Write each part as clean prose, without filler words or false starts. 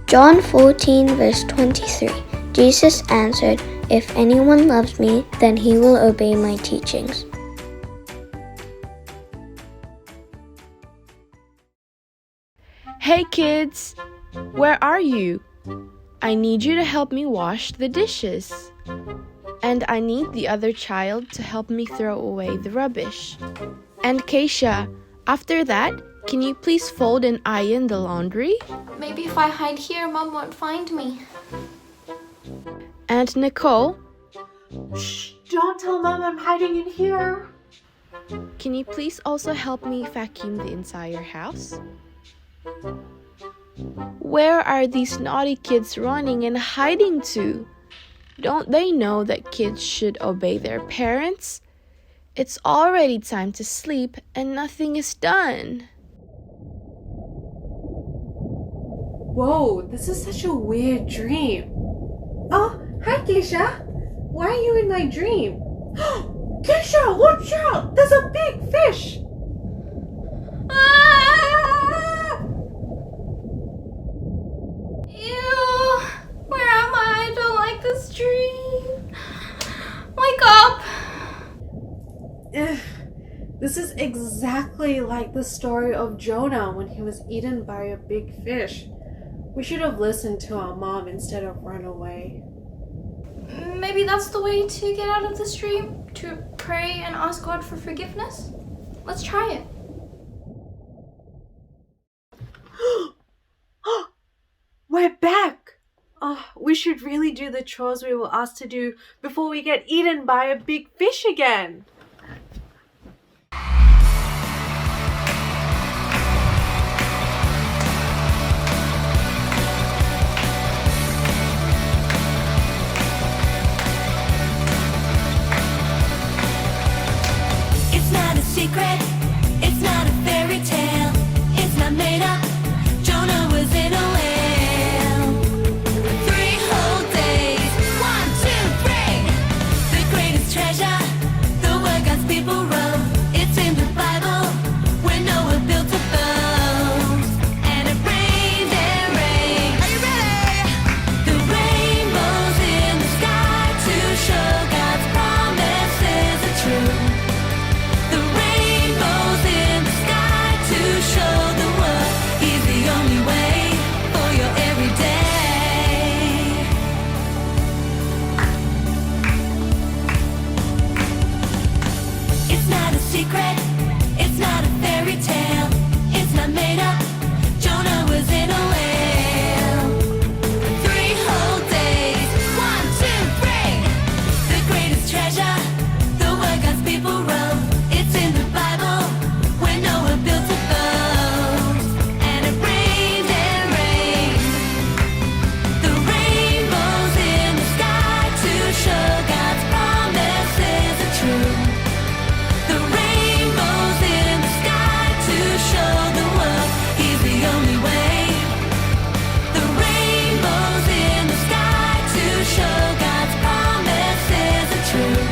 John 14 verse 23. Jesus answered, "If anyone loves me, then he will obey my teachings." Hey kids, where are you? I need you to help me wash the dishes. And I need the other child to help me throw away the rubbish. And Keisha, after that, can you please fold and iron the laundry? Maybe if I hide here, Mom won't find me. And Nicole, Shh! Don't tell Mom I'm hiding in here. can you please also help me vacuum the entire house? Where are these naughty kids running and hiding to? Don't they know that kids should obey their parents? It's already time to sleep and nothing is done. Whoa, this is such a weird dream. Oh, hi Keisha. Why are you in my dream? Keisha, watch out! There's a big fish! Ah! Ew! Where am I? I don't like this dream. Wake up! This is exactly like the story of Jonah when he was eaten by a big fish. We should have listened to our mom instead of run away. Maybe that's the way to get out of this dream? To pray and ask God for forgiveness? Let's try it. We're back! We should really do the chores we were asked to do before we get eaten by a big fish again. It's not a secret, it's not a fairy tale, it's not made up. Jonah was in a whale. 3 whole days, 1, 2, 3. The greatest treasure, the word God's people wrote. It's in the Bible, when Noah built a boat. And it rained and rained. Are you ready? The rainbows in the sky to show God's promises are true. The rainbows in the sky to show the world He's the only way for your everyday. It's not a secret, it's not a fairy tale, it's not made up. Jonah was in a whale. 3 whole days, 1, 2, 3. The greatest treasure, the word God's people wrote. It's in the Bible, when Noah built a boat. And it rained and rained. The rainbows in the sky to show God's promises are true. The rainbows in the sky to show the world He's the only way. The rainbows in the sky to show God's promises are true.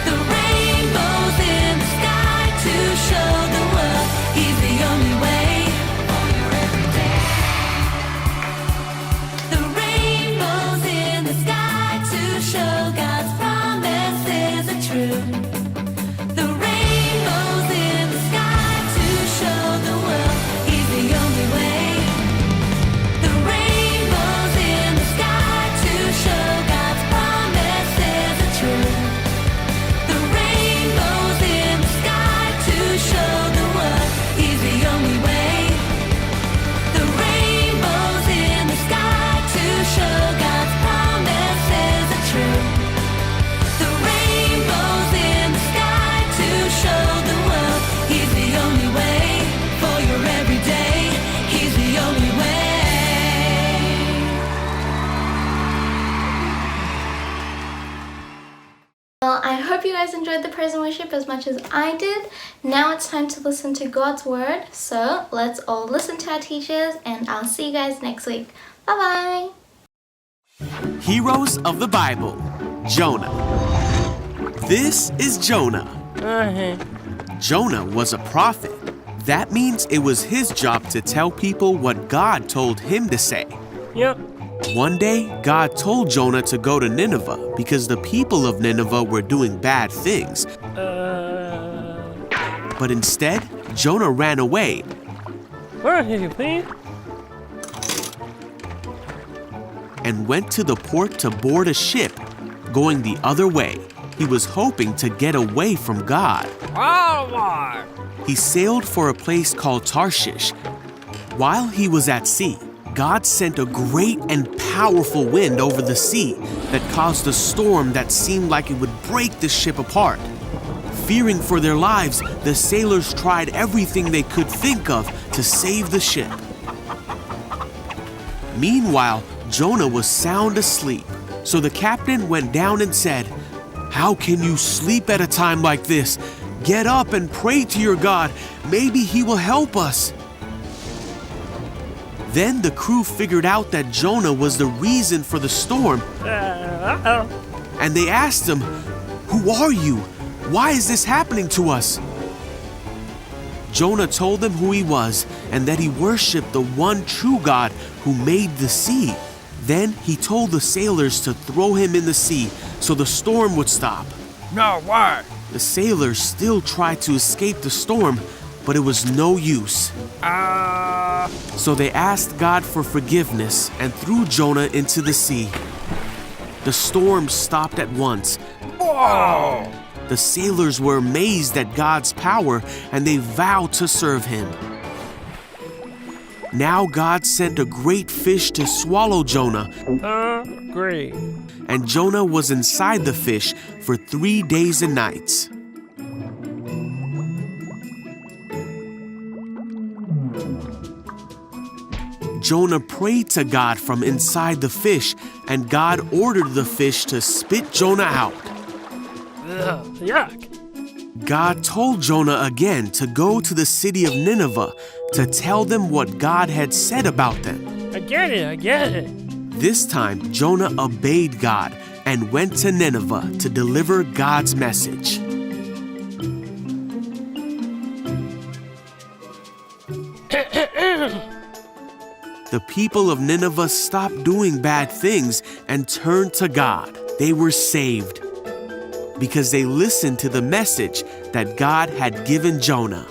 The rainbows in the sky to show the world He's the only way for your everyday. The rainbows in the sky to show God's promises are true. The rainbows in the sky to show the world He's the only way. The rainbows in the sky to show God's promises are true. The rainbows in the sky to show the world He's the only way. The rainbows in the sky to show God's promises are true. The rainbows in the sky to show the world He's the only way for your everyday. He's the only way. Well, I hope you guys enjoyed the praise and worship as much as I did. Now it's time to listen to God's word. So let's all listen to our teachers, and I'll see you guys next week. Bye-bye. Heroes of the Bible, Jonah. This is Jonah. Jonah was a prophet. That means it was his job to tell people what God told him to say. Yep. One day, God told Jonah to go to Nineveh because the people of Nineveh were doing bad things. But instead, Jonah ran away. Where are you, please? And went to the port to board a ship, going the other way. He was hoping to get away from God. He sailed for a place called Tarshish. While he was at sea, God sent a great and powerful wind over the sea that caused a storm that seemed like it would break the ship apart. Fearing for their lives, the sailors tried everything they could think of to save the ship. Meanwhile, Jonah was sound asleep, so the captain went down and said, "How can you sleep at a time like this? Get up and pray to your God. Maybe he will help us." Then the crew figured out that Jonah was the reason for the storm. And they asked him, "Who are you? Why is this happening to us?" Jonah told them who he was and that he worshiped the one true God who made the sea. Then he told the sailors to throw him in the sea so the storm would stop. No, why? The sailors still tried to escape the storm, but it was no use. So they asked God for forgiveness and threw Jonah into the sea. The storm stopped at once. Whoa! The sailors were amazed at God's power and they vowed to serve him. Now God sent a great fish to swallow Jonah. Great. And Jonah was inside the fish for 3 days and nights. Jonah prayed to God from inside the fish, and God ordered the fish to spit Jonah out. Yuck. God told Jonah again to go to the city of Nineveh to tell them what God had said about them. I get it. This time, Jonah obeyed God and went to Nineveh to deliver God's message. The people of Nineveh stopped doing bad things and turned to God. They were saved because they listened to the message that God had given Jonah.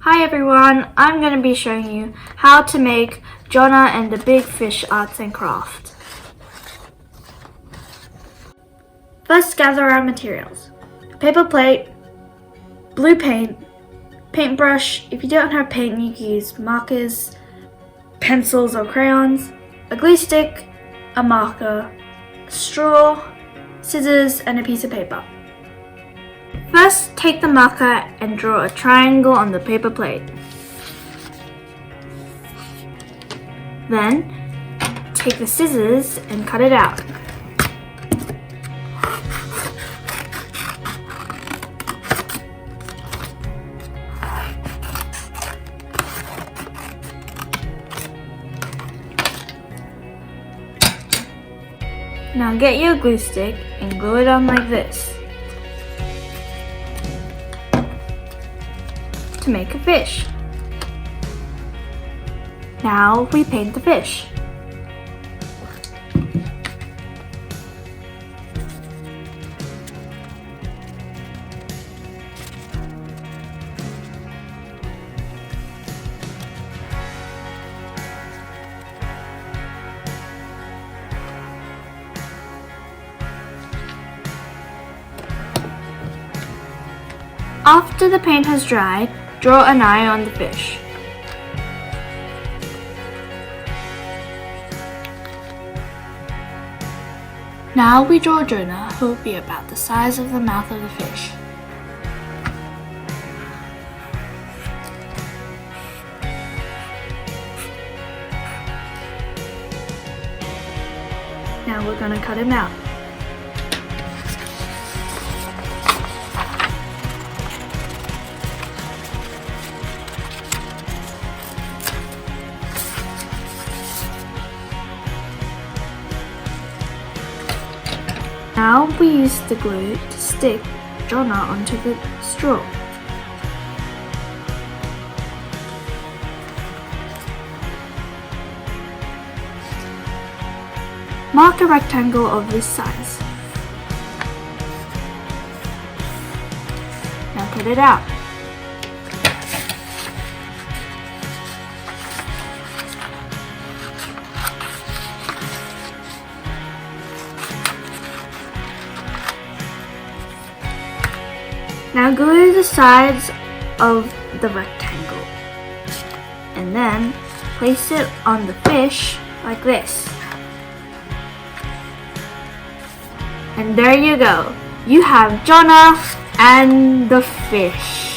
Hi everyone, I'm going to be showing you how to make Jonah and the Big Fish arts and craft. First, gather our materials. A paper plate, blue paint, paintbrush. If you don't have paint, you can use markers, pencils or crayons, a glue stick, a marker, a straw, scissors and a piece of paper. First, take the marker and draw a triangle on the paper plate. Then, take the scissors and cut it out. Now get your glue stick and glue it on like this to make a fish. Now we paint the fish. After the paint has dried, draw an eye on the fish. Now we draw Jonah, who will be about the size of the mouth of the fish. Now we're going to cut him out. Now we use the glue to stick Jonah onto the straw. Mark a rectangle of this size. Now cut it out. Now glue the sides of the rectangle and then place it on the fish like this. And there you go. You have Jonah and the fish.